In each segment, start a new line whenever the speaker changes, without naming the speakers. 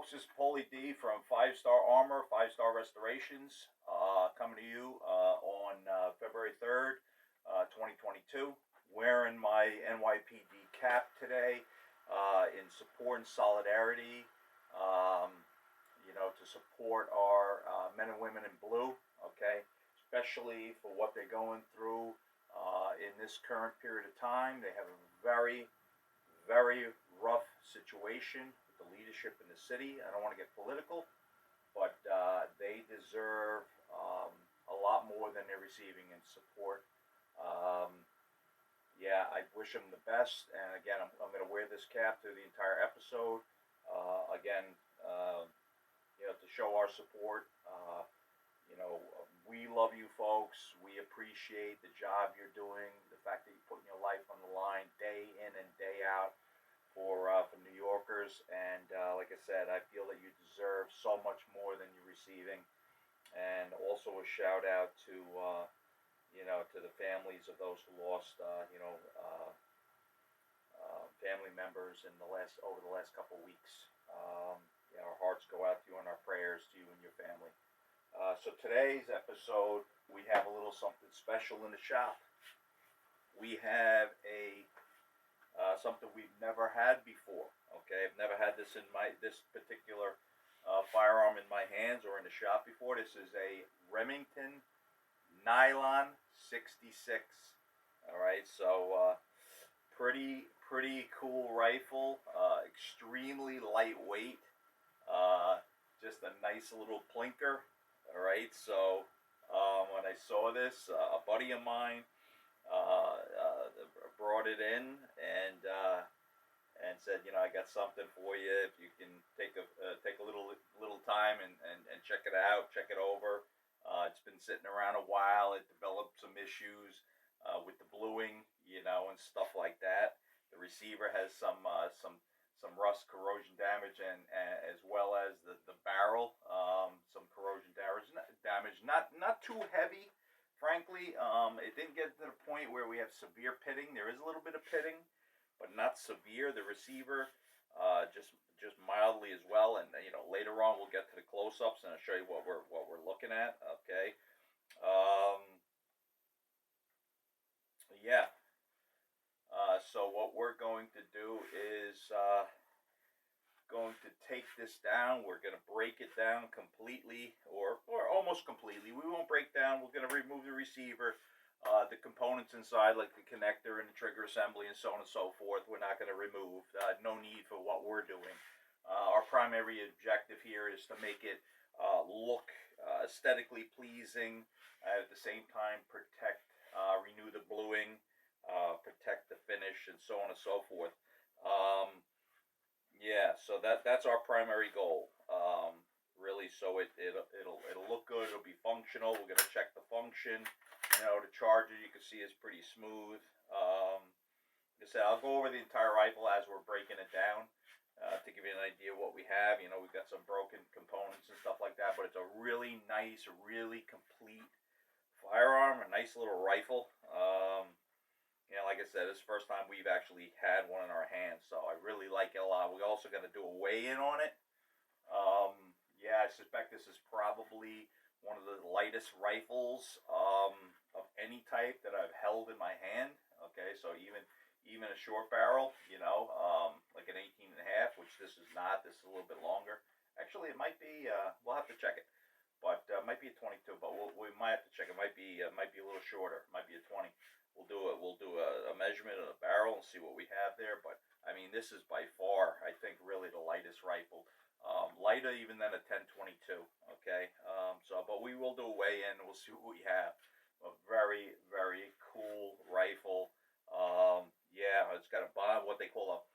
folks, this is Paulie D from 5-Star Armor, 5-Star Restorations, coming to you on February 3rd, 2022. Wearing my NYPD cap today in support and solidarity, to support our men and women in blue, okay, especially for what they're going through in this current period of time. They have a very, very rough situation with the leadership in the city. I don't want to get political, but they deserve a lot more than they're receiving in support. I wish them the best, and again, I'm going to wear this cap through the entire episode. To show our support. We love you folks. We appreciate the job you're doing, the fact that you're putting your life on the line day in and day out for New Yorkers. And like I said, I feel that you deserve so much more than you're receiving. And also a shout out to to the families of those who lost family members over the last couple of weeks. Our hearts go out to you and our prayers to you and your family. So today's episode, we have a little something special in the shop. We have something we've never had before. Okay, I've never had this this particular firearm in my hands or in the shop before. This is a Remington Nylon 66. All right, so pretty cool rifle, extremely lightweight, just a nice little plinker. All right, so when I saw this, a buddy of mine brought it in and said, I got something for you. If you can take a little time and check it out, check it over. It's been sitting around a while. It developed some issues with the bluing, and stuff like that. The receiver has some rust, corrosion damage, and as well as the barrel, some corrosion damage. Not too heavy, frankly. It didn't get to the point where we have severe pitting. There is a little bit of pitting, but not severe. The receiver, just mildly as well. And later on we'll get to the close-ups and I'll show you what we're looking at. Okay. So what we're going to do is going to take this down. We're going to break it down completely, or almost completely. We won't break down. We're going to remove the receiver, the components inside, like the connector and the trigger assembly and so on and so forth. We're not going to remove. No need for what we're doing. Our primary objective here is to make it look aesthetically pleasing, at the same time renew the bluing, protect the finish, and so on and so forth. So that's our primary goal, really. So it'll look good. It'll be functional. We're gonna check the function. The charger, you can see, is pretty smooth. Like I said, I'll go over the entire rifle as we're breaking it down to give you an idea of what we have. We've got some broken components and stuff like that, but it's a really nice, really complete firearm. A nice little rifle. Like I said, this is the first time we've actually had one in our hands, so I really like it a lot. We're also going to do a weigh-in on it. I suspect this is probably one of the lightest rifles of any type that I've held in my hand. Okay, so even a short barrel, like an 18.5, which this is not. This is a little bit longer. Actually, it might be. We'll have to check it, but it might be a 22. But we might have to check. It might be a little shorter. It might be a 20. We'll do a measurement of the barrel and see what we have there. But I mean, this is by far, I think, really the lightest rifle. Lighter even than a 10-22. Okay. But we will do a weigh-in. We'll see what we have. A very, very cool rifle. It's got what they call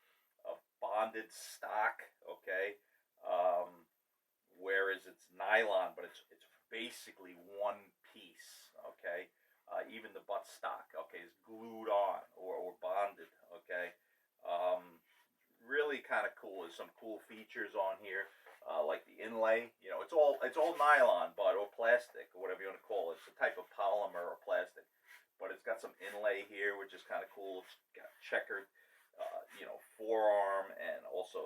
a bonded stock. Okay. Whereas it's nylon, but it's basically one piece. Okay. Even the butt stock, okay, is glued on or bonded, okay. Really kind of cool. There's some cool features on here, like the inlay. It's all nylon, or plastic, or whatever you want to call it. It's a type of polymer or plastic, but it's got some inlay here, which is kind of cool. It's got checkered, forearm and also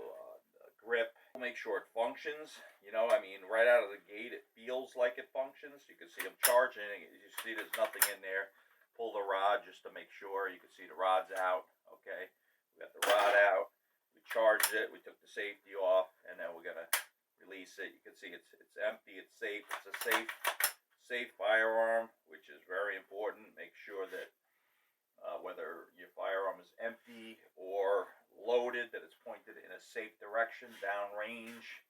grip. make sure it functions. You know, I mean, right out of the gate, it feels like it functions. You can see I'm charging. You see there's nothing in there. Pull the rod just to make sure. You can see the rod's out. Okay, we got the rod out. We charged it. We took the safety off, and then we're gonna release it. You can see it's empty. It's safe. It's a safe firearm, which is very important. Make sure that whether your firearm is empty or loaded, that it's pointed in a safe direction, downrange,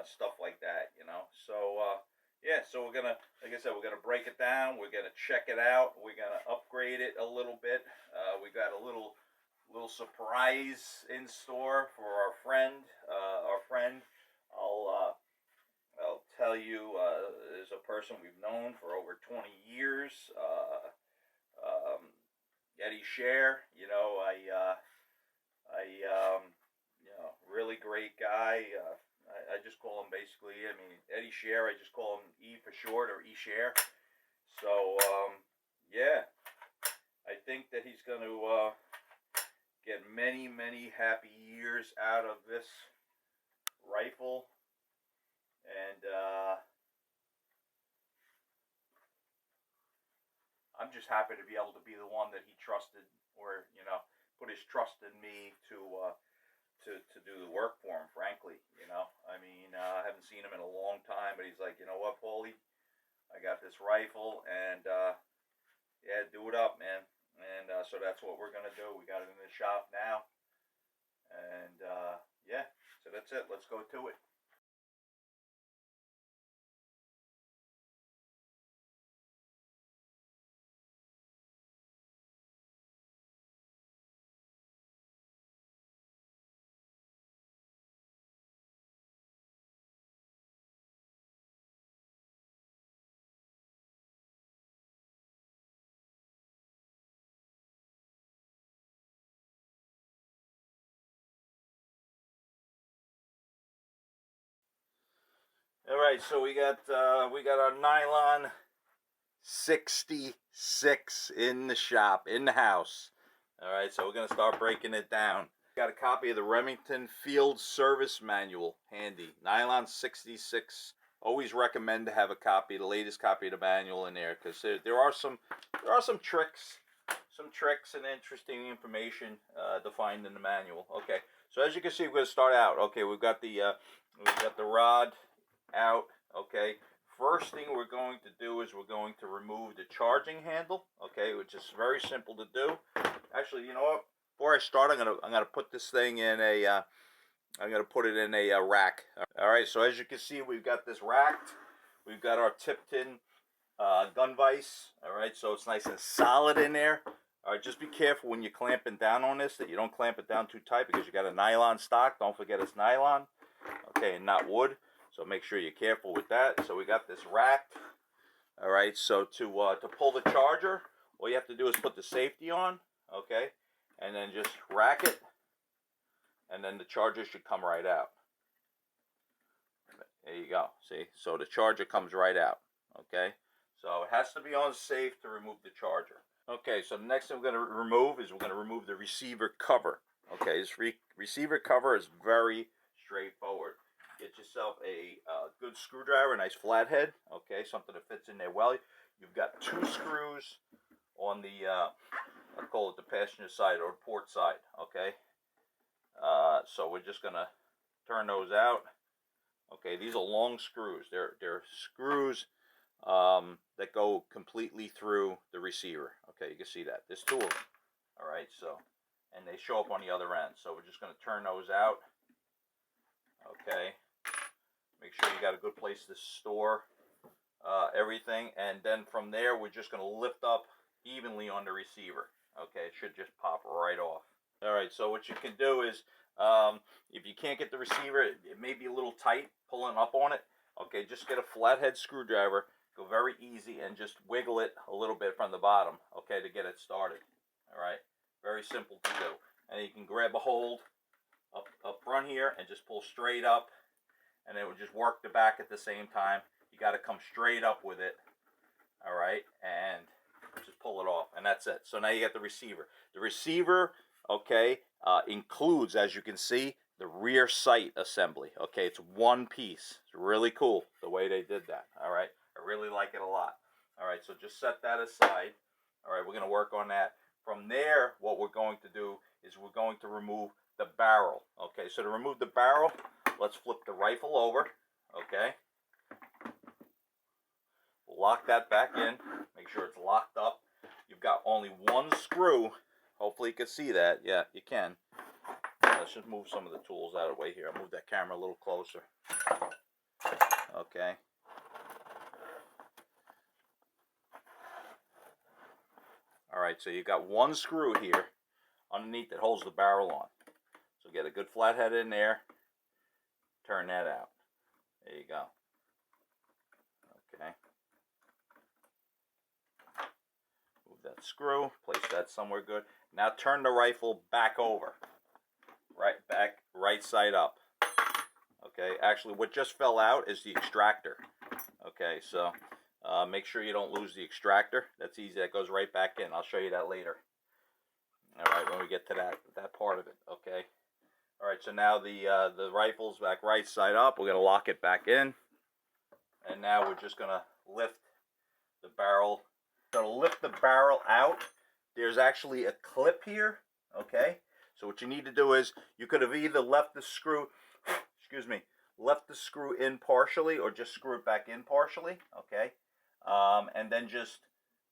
stuff like that, you know. So yeah, so we're gonna, like I said, we're gonna break it down. We're gonna check it out. We're gonna upgrade it a little bit. We got a little surprise in store for our friend. I'll tell you, is a person we've known for over 20 years. Eddie Share, you know, you know, really great guy. I just call him basically, I mean, Eddie Share, I just call him E for short, or E Share. So, yeah, I think that he's going to get many, many happy years out of this rifle. And I'm just happy to be able to be the one that he trusted, or, you know, put his trust in me to do the work for him, frankly. You know, I mean, I haven't seen him in a long time, but he's like, you know what, Paulie, I got this rifle, and yeah, do it up, man. And so that's what we're gonna do. We got it in the shop now, and yeah, so that's it. Let's go to it. All right, so we got our Nylon 66 in the shop, in the house. All right, so we're gonna start breaking it down. Got a copy of the Remington Field Service Manual handy. Nylon 66. Always recommend to have a copy, the latest copy of the manual in there, because there are some tricks, and interesting information defined in the manual. Okay, so as you can see, we're gonna start out. Okay, we've got the rod out. Okay, first thing we're going to do is we're going to remove the charging handle. Okay, which is very simple to do. Actually, you know what? Before I start, I'm gonna put this thing in a I'm gonna put it in a rack. All right. So as you can see, we've got this racked. We've got our tip-tin gun vise. All right. So it's nice and solid in there. All right. Just be careful when you're clamping down on this that you don't clamp it down too tight, because you got a nylon stock. Don't forget it's nylon. Okay, and not wood. So make sure you're careful with that. So we got this racked. All right. So to pull the charger, all you have to do is put the safety on. Okay, and then just rack it, and then the charger should come right out. There you go. See, so the charger comes right out. Okay, so it has to be on safe to remove the charger. Okay, so the next thing we're going to remove is we're going to remove the receiver cover. Okay, this receiver cover is very straightforward. Get yourself a good screwdriver, a nice flathead. Okay, something that fits in there well. You've got 2 screws on the I call it the passenger side or port side. Okay, so we're just gonna turn those out. Okay, these are long screws. They're screws that go completely through the receiver. Okay, you can see that. There's 2 of them. All right, so, and they show up on the other end. So we're just gonna turn those out. Okay, make sure you got a good place to store everything, and then from there we're just gonna lift up evenly on the receiver. Okay, it should just pop right off. All right, so what you can do is, if you can't get the receiver, it may be a little tight pulling up on it. Okay, just get a flathead screwdriver, go very easy, and just wiggle it a little bit from the bottom, okay, to get it started. All right, very simple to do. And you can grab a hold up front here and just pull straight up, and it will just work the back at the same time. You got to come straight up with it. All right, and just pull it off, and that's it. So now you got the receiver. The receiver, okay, includes, as you can see, rear sight assembly. Okay, it's one piece. It's really cool the way they did that. All right, I really like it a lot. All right, so just set that aside. All right, we're going to work on that. From there, what we're going to do is we're going to remove the barrel. Okay, so to remove the barrel, let's flip the rifle over. Okay, lock that back in. Make sure it's locked up. You've got only one screw. Hopefully you can see that. Yeah, you can. Let's just move some of the tools out of the way here. I'll move that camera a little closer. Okay. Alright, so you got one screw here underneath that holds the barrel on. So get a good flathead in there. Turn that out. There you go. Okay. Move that screw. Place that somewhere good. Now turn the rifle back over. Right side up. Okay, actually what just fell out is the extractor. Okay, so make sure you don't lose the extractor. That's easy, that goes right back in. I'll show you that later. Alright, when we get to that part of it. Okay. Alright, so now the rifle's back right side up. We're going to lock it back in. And now we're just going to lift the barrel. So to lift the barrel out, there's actually a clip here. Okay. So what you need to do is, you could have either left the screw, left the screw in partially, or just screw it back in partially, okay? And then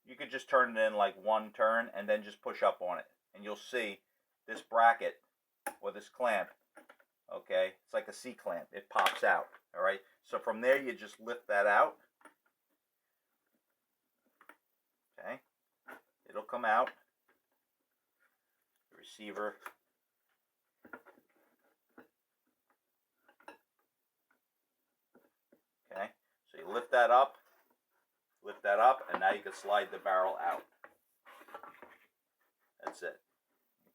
you could just turn it in like one turn, and then just push up on it. And you'll see this bracket, or this clamp, okay? It's like a C-clamp. It pops out, all right? So from there, you just lift that out, okay? It'll come out. The receiver. Okay, so you lift that up, and now you can slide the barrel out. That's it.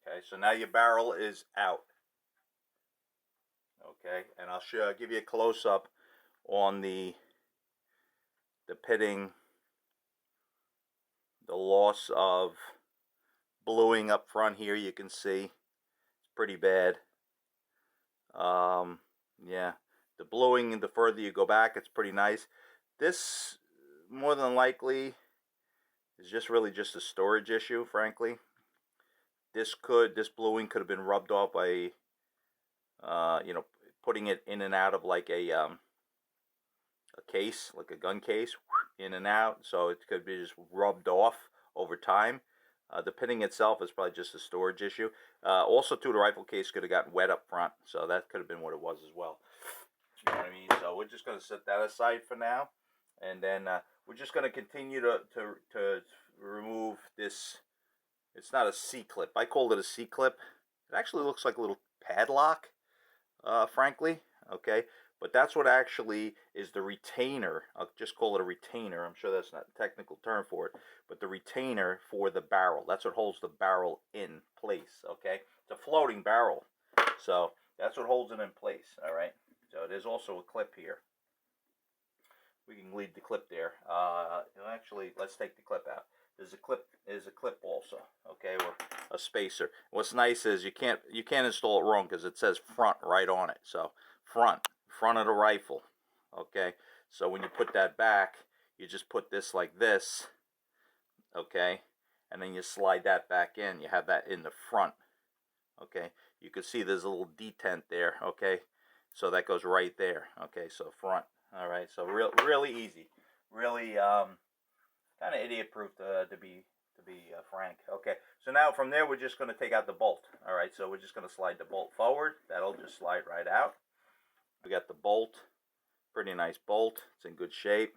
Okay, so now your barrel is out. Okay, and I'll give you a close-up on the pitting, the loss of bluing up front here. You can see it's pretty bad. Yeah. The bluing, the further you go back, it's pretty nice. This, more than likely, is just really just a storage issue, frankly. This bluing could have been rubbed off by, putting it in and out of like a case, like a gun case, in and out. So it could be just rubbed off over time. The pitting itself is probably just a storage issue. Also, too, the rifle case could have gotten wet up front, so that could have been what it was as well. You know what I mean? So we're just going to set that aside for now, and then we're just going to continue to remove this. It's not a C-clip. I called it a C-clip. It actually looks like a little padlock, frankly. Okay, but that's what actually is the retainer. I'll just call it a retainer. I'm sure that's not a technical term for it, but the retainer for the barrel. That's what holds the barrel in place. Okay, it's a floating barrel, so that's what holds it in place. All right. So there's also a clip here. We can leave the clip there. Actually, let's take the clip out. There's a clip also, okay, or a spacer. What's nice is you can't install it wrong because it says front right on it. So front of the rifle, okay. So when you put that back, you just put this like this, okay, and then you slide that back in. You have that in the front, okay. You can see there's a little detent there, okay. So that goes right there. Okay, so front. All right, so really easy, really kind of idiot-proof to be frank. Okay, so now from there we're just going to take out the bolt. All right, so we're just going to slide the bolt forward. That'll just slide right out. We got the bolt, pretty nice bolt. It's in good shape.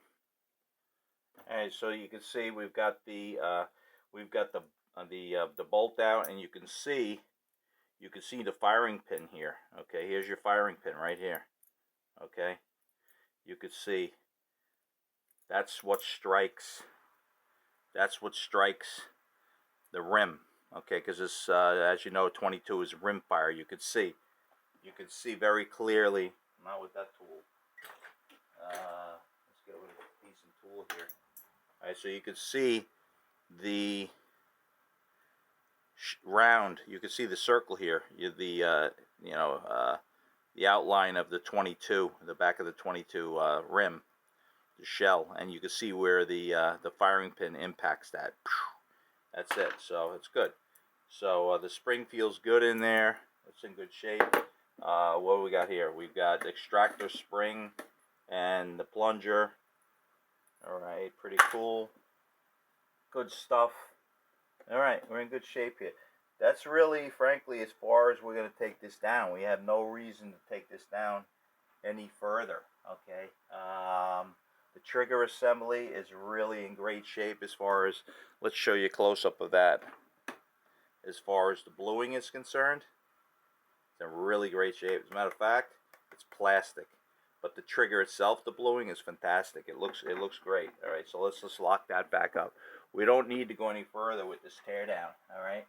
And so you can see we've got the bolt out, and you can see the firing pin here. Okay, here's your firing pin right here. Okay, you could see that's what strikes the rim. Okay, because this, as you know, 22 is rim fire. You could see very clearly. Not with that tool. Let's get with a decent tool here. All right, so you can see the round. You can see the circle here. The you know, the outline of the 22, the back of the 22 rim, the shell, and you can see where the firing pin impacts that. That's it. So it's good. So the spring feels good in there. It's in good shape. What do we got here? We've got the extractor spring and the plunger. All right, pretty cool. Good stuff. All right, we're in good shape here. That's really, frankly, as far as we're going to take this down. We have no reason to take this down any further. Okay. The trigger assembly is really in great shape as far as, let's show you a close-up of that. As far as the bluing is concerned, it's in really great shape. As a matter of fact, it's plastic, but the trigger itself, the bluing, is fantastic. It looks great. All right, so let's just lock that back up. We don't need to go any further with this teardown. All right,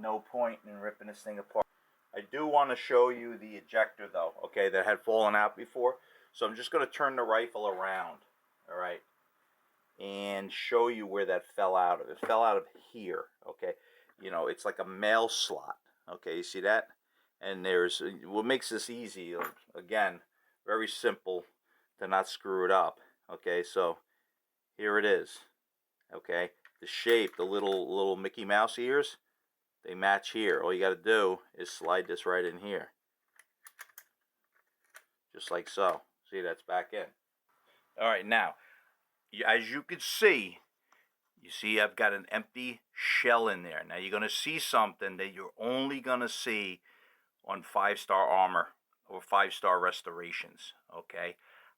no point in ripping this thing apart. I do want to show you the ejector though. Okay, that had fallen out before. So I'm just going to turn the rifle around. All right, and show you where that fell out of. It fell out of here. Okay, you know, it's like a mail slot. Okay, you see that? And there's what makes this easy, again, very simple to not screw it up. Okay, so here it is. Okay, the shape, the little Mickey Mouse ears, they match here. All you got to do is slide this right in here, just like so. See, that's back in. All right, now, as you can see, you see I've got an empty shell in there. Now you're going to see something that you're only going to see on 5-star armor or 5-star restorations. Okay,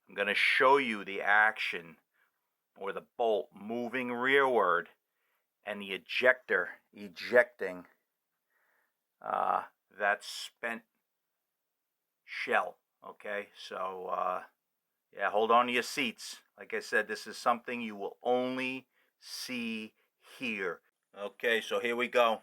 I'm going to show you the action or the bolt moving rearward and the ejector ejecting that spent shell. Okay, so yeah, hold on to your seats. Like I said, this is something you will only see here. Okay, so here we go.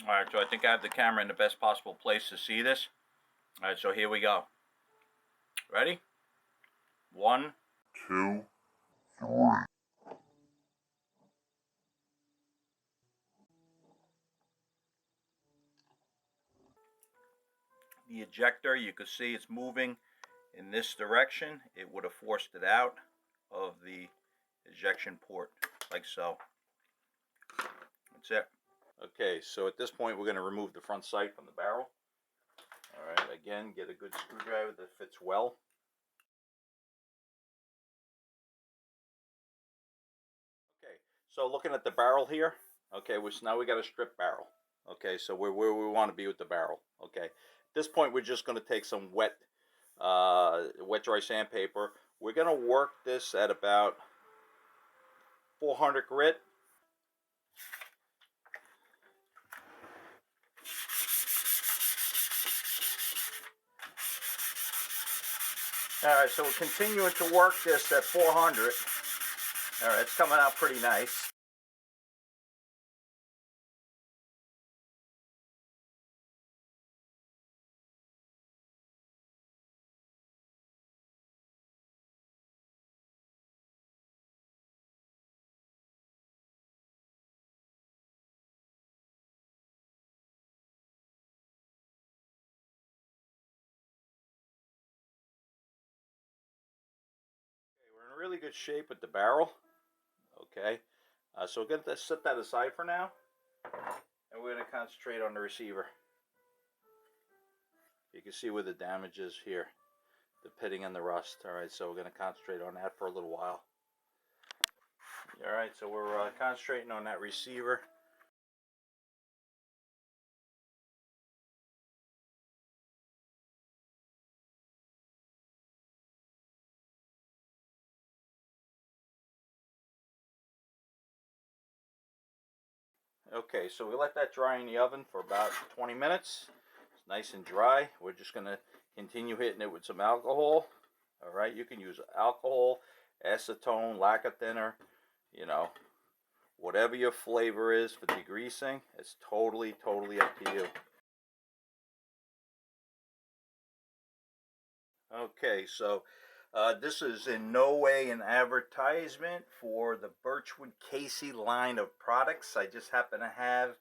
Alright, so I think I have the camera in the best possible place to see this. Alright, so here we go. Ready? 1, 2, 3. The ejector, you can see it's moving in this direction. It would have forced it out of the ejection port, like so. That's it. Okay, so at this point we're going to remove the front sight from the barrel. Alright, again, get a good screwdriver that fits well. Okay, so looking at the barrel here, okay, which now we got a strip barrel. Okay, so we're where we want to be with the barrel. Okay, at this point we're just going to take some wet dry sandpaper. We're going to work this at about 400 grit. Alright, so we're continuing to work this at 400. Alright, it's coming out pretty nice. Okay, we're in really good shape with the barrel. Okay, so we're going to set that aside for now. And we're going to concentrate on the receiver. You can see where the damage is here, the pitting and the rust. Alright, so we're going to concentrate on that for a little while. Alright, so we're concentrating on that receiver. Okay, so we let that dry in the oven for about 20 minutes. It's nice and dry. We're just going to continue hitting it with some alcohol. All right, you can use alcohol, acetone, lacquer thinner, you know, whatever your flavor is for degreasing. It's totally up to you. Okay, so this is in no way an advertisement for the Birchwood Casey line of products. I just happen to have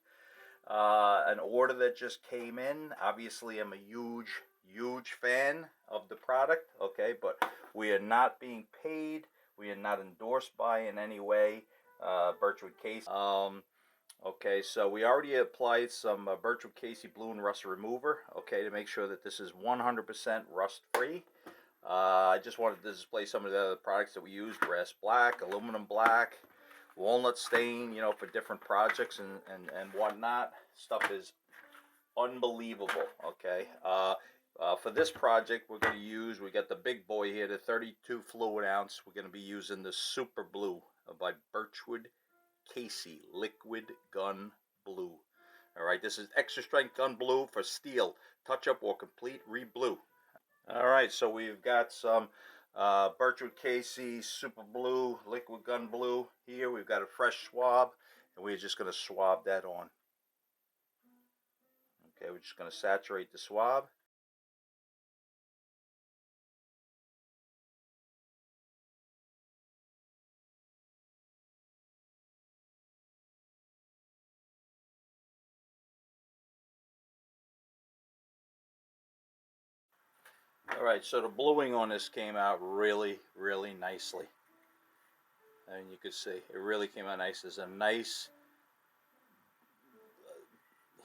an order that just came in. Obviously, I'm a huge fan of the product, okay, but we are not being paid. We are not endorsed by in any way Birchwood Casey. Okay, so we already applied some Birchwood Casey Blue and Rust Remover, okay, to make sure that this is 100% rust free. I just wanted to display some of the other products that we use: brass black, aluminum black, walnut stain, you know, for different projects and whatnot. Stuff is unbelievable, okay? For this project, we're going to use, we got the big boy here, the 32 fluid ounce. We're going to be using the Super Blue by Birchwood Casey Liquid Gun Blue. All right, this is extra strength gun blue for steel, touch up or complete re-blue. All right, so we've got some Birchwood Casey Super Blue Liquid Gun Blue here. We've got a fresh swab, and we're just going to swab that on. Okay, we're just going to saturate the swab. All right, so the bluing on this came out really nicely. And you can see it really came out nice. There's a nice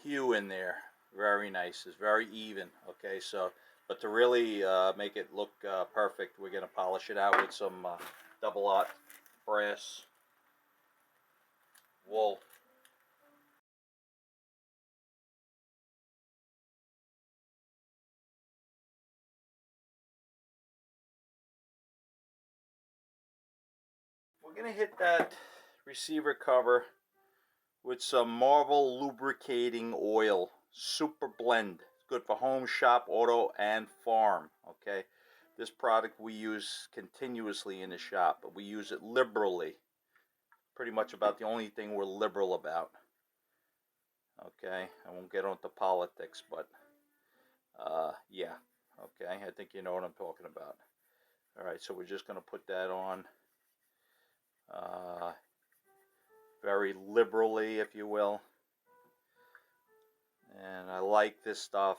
hue in there. Very nice. It's very even. Okay, so but to really make it look perfect, we're going to polish it out with some double aught brass wool. We're going to hit that receiver cover with some Marvel lubricating oil, super blend. It's good for home, shop, auto, and farm. Okay, this product we use continuously in the shop, but we use it liberally. Pretty much about the only thing we're liberal about. Okay, I won't get onto politics, but yeah. Okay, I think you know what I'm talking about. All right, so we're just going to put that on very liberally, if you will. And I like this stuff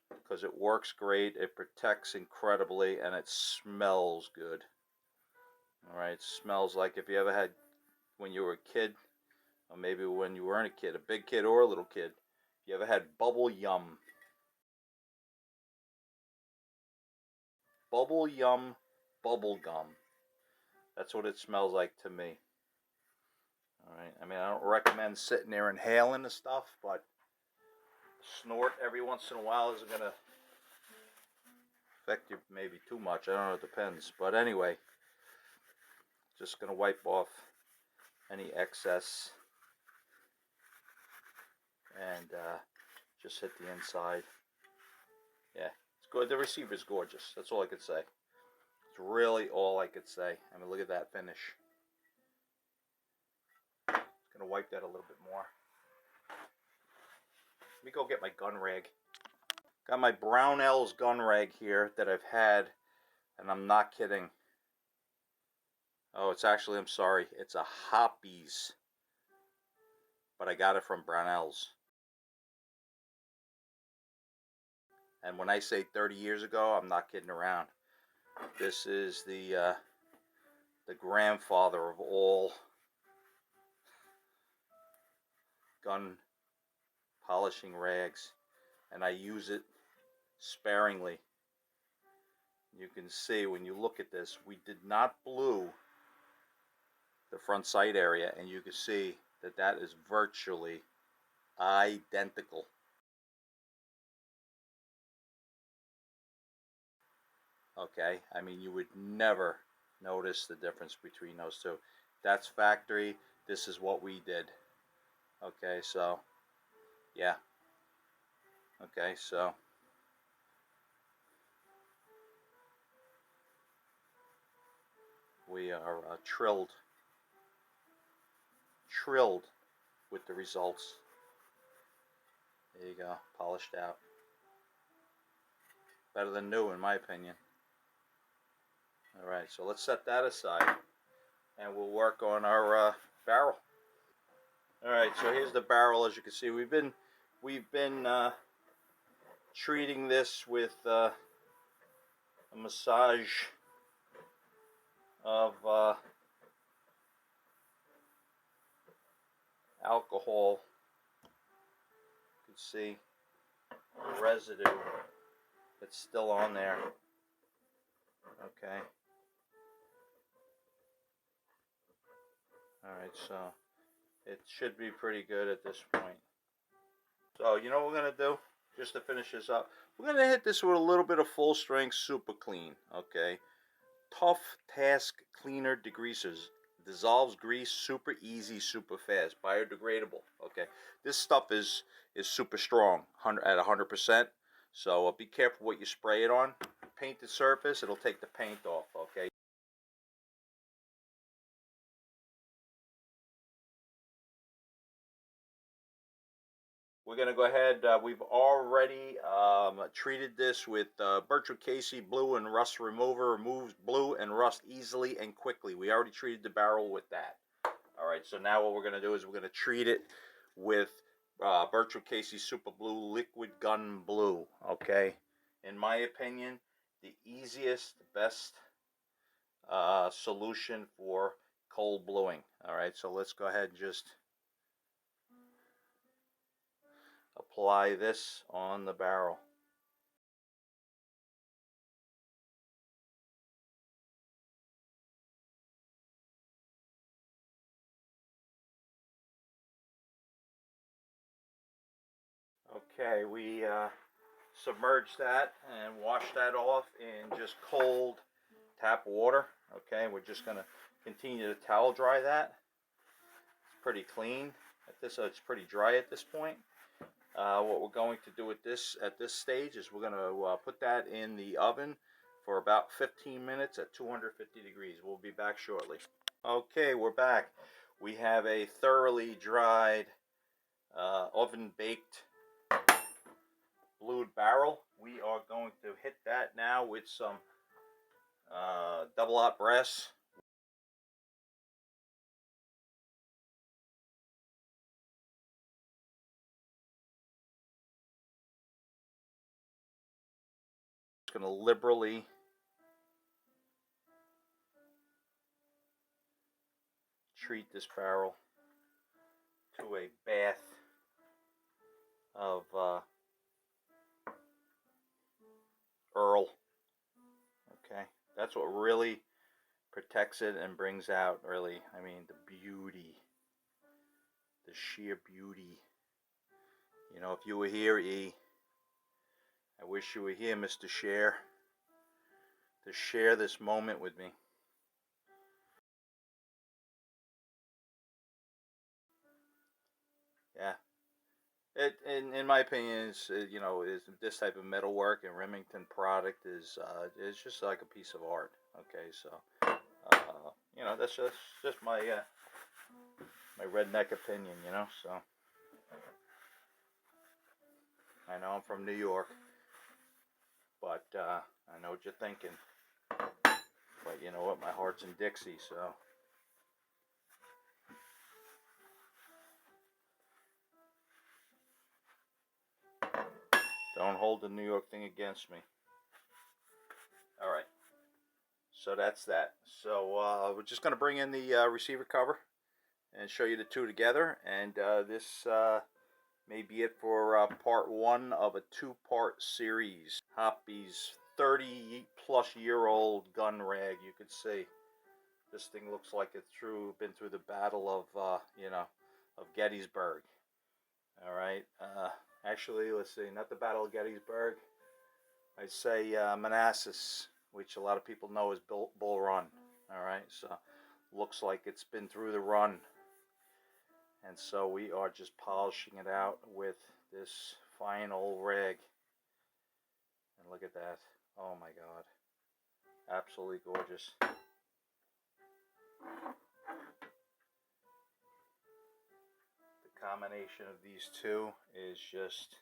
because it works great, it protects incredibly, and it smells good. All right, it smells like if you ever had, when you were a kid, or maybe when you weren't a kid, a big kid or a little kid, if you ever had bubble yum. Bubble yum, bubble gum. That's what it smells like to me. All right, I mean, I don't recommend sitting there inhaling the stuff, but snort every once in a while isn't going to affect you maybe too much. I don't know, it depends. But anyway, just going to wipe off any excess and just hit the inside. Yeah, it's good. The receiver's gorgeous. That's all I could say. It's really all I could say. I mean, look at that finish. Just going to wipe that a little bit more. Let me go get my gun rag. Got my Brownells gun rag here that I've had, and I'm not kidding. Oh, it's actually, I'm sorry, it's a Hoppies, but I got it from Brownells. And when I say 30 years ago, I'm not kidding around. This is the grandfather of all gun polishing rags, and I use it sparingly. You can see when you look at this, we did not blue the front sight area, and you can see that that is virtually identical. Okay, I mean, you would never notice the difference between those two. That's factory. This is what we did. Okay, so yeah. Okay, so we are thrilled with the results. There you go, polished out. Better than new, in my opinion. Alright, so let's set that aside, and we'll work on our barrel. Alright, so here's the barrel. As you can see, we've been treating this with a massage of alcohol. You can see the residue that's still on there. Okay. Alright, so it should be pretty good at this point. So you know what we're going to do? Just to finish this up, we're going to hit this with a little bit of full strength super clean. Okay. Tough Task Cleaner Degreasers. Dissolves grease super easy, super fast, biodegradable. Okay, this stuff is super strong, at 100%. So be careful what you spray it on. Painted surface, it'll take the paint off. Okay. We're going to go ahead, we've already treated this with Bertram Casey Blue and Rust Remover. Removes blue and rust easily and quickly. We already treated the barrel with that. Alright, so now what we're going to do is we're going to treat it with Bertram Casey Super Blue Liquid Gun Blue. Okay, in my opinion, the easiest, best solution for cold bluing. Alright, so let's go ahead and just apply this on the barrel. Okay, we submerged that and washed that off in just cold tap water. Okay, we're just going to continue to towel dry that. It's pretty clean at this, so it's pretty dry at this point. What we're going to do at this stage is we're going to put that in the oven for about 15 minutes at 250 degrees. We'll be back shortly. Okay, we're back. We have a thoroughly dried, oven baked blued barrel. We are going to hit that now with some double aught brass. Going to liberally treat this barrel to a bath of Earl. Okay, that's what really protects it and brings out, really, I mean, the beauty, the sheer beauty. You know, if you were here, E, I wish you were here, Mr. Share, to share this moment with me. Yeah. In my opinion, it's, you know, is this type of metalwork and Remington product is just like a piece of art. Okay, so you know, that's just my my redneck opinion. You know, so I know I'm from New York, but I know what you're thinking. But you know what, my heart's in Dixie, so. Don't hold the New York thing against me. Alright. So that's that. So we're just going to bring in the receiver cover and show you the two together. And this may be it for part one of a two-part series. Hoppy's 30-plus-year-old gun rag. You could see this thing looks like it's been through the battle of, you know, of Gettysburg. Alright. Actually, let's see, not the Battle of Gettysburg. I'd say Manassas, which a lot of people know as Bull Run. Alright, so looks like it's been through the run. And so we are just polishing it out with this fine old rag. And look at that. Oh my God. Absolutely gorgeous. The combination of these two is just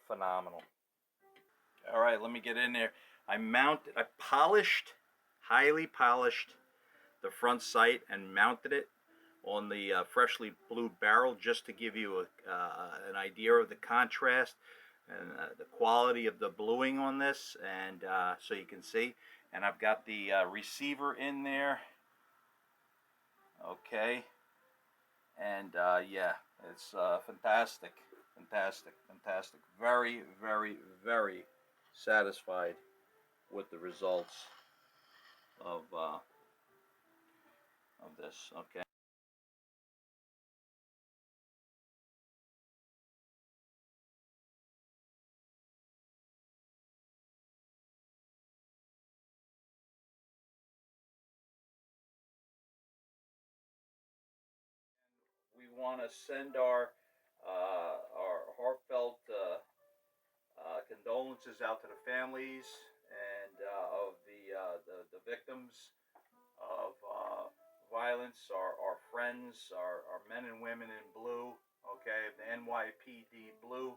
phenomenal. All right, let me get in there. I polished, highly polished the front sight and mounted it on the freshly blued barrel just to give you an idea of the contrast and the quality of the bluing on this, and so you can see. And I've got the receiver in there. Okay, and yeah, it's fantastic, fantastic, fantastic. Very, very, very satisfied with the results of this. Okay. We want to send our heartfelt condolences out to the families and the victims of violence, our friends, our men and women in blue. Okay, the NYPD blue.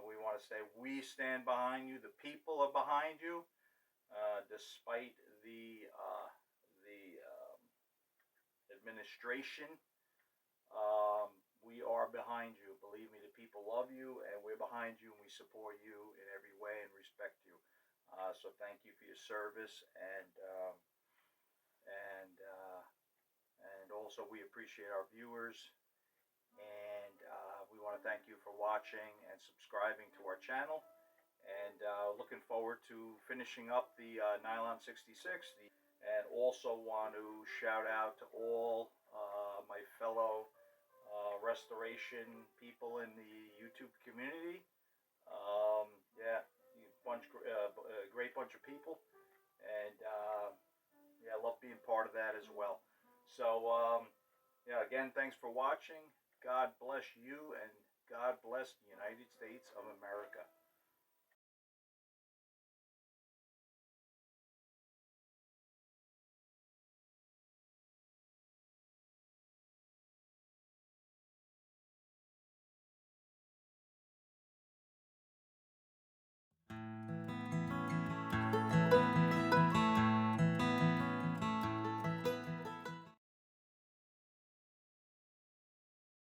We want to say we stand behind you. The people are behind you, despite the administration. We are behind you. Believe me, the people love you, and we're behind you, and we support you in every way and respect you. So thank you for your service, and also we appreciate our viewers, and we want to thank you for watching and subscribing to our channel. And looking forward to finishing up the Nylon 66. And also want to shout out to all my fellow restoration people in the YouTube community. Yeah, great bunch of people, and yeah, I love being part of that as well. So yeah, again, thanks for watching. God bless you, and God bless the United States of America.